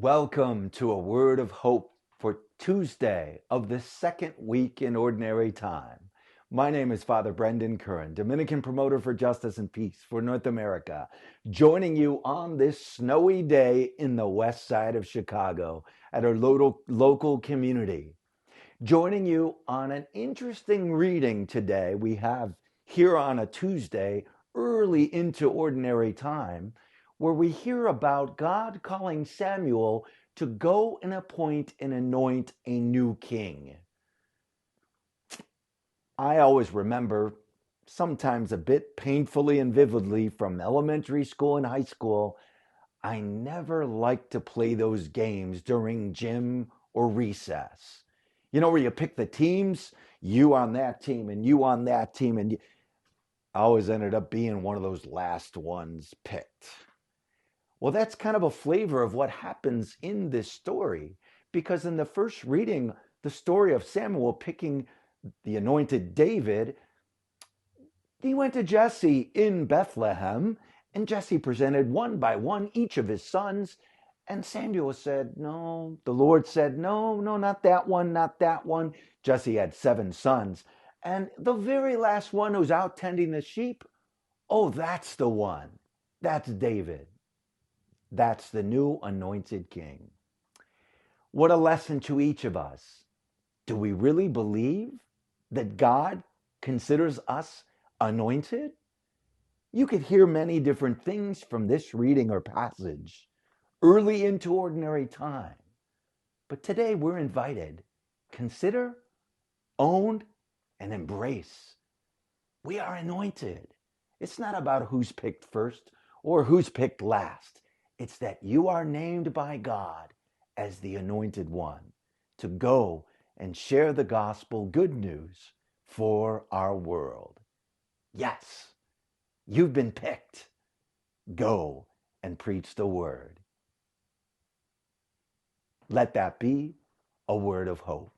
Welcome to a word of hope for Tuesday of the second week in Ordinary Time. My name is Father Brendan Curran, Dominican promoter for justice and peace for North America, joining you on this snowy day in the west side of Chicago at our local community. Joining you on an interesting reading today we have here on a Tuesday early into Ordinary Time, where we hear about God calling Samuel to go and appoint and anoint a new king. I always remember, sometimes a bit painfully and vividly, from elementary school and high school, I never liked to play those games during gym or recess. You know, where you pick the teams, you on that team and you on that team, and I always ended up being one of those last ones picked. Well, that's kind of a flavor of what happens in this story, because in the first reading, the story of Samuel picking the anointed David, he went to Jesse in Bethlehem, and Jesse presented one by one each of his sons. And Samuel said, no. The Lord said, no, not that one, not that one. Jesse had 7 sons. And the very last one who's out tending the sheep, oh, that's the one. That's David. That's the new anointed king. What a lesson to each of us. Do we really believe that God considers us anointed? You could hear many different things from this reading or passage early into Ordinary Time. But today we're invited. Consider, own, and embrace. We are anointed. It's not about who's picked first or who's picked last. It's that you are named by God as the anointed one to go and share the gospel good news for our world. Yes, you've been picked. Go and preach the word. Let that be a word of hope.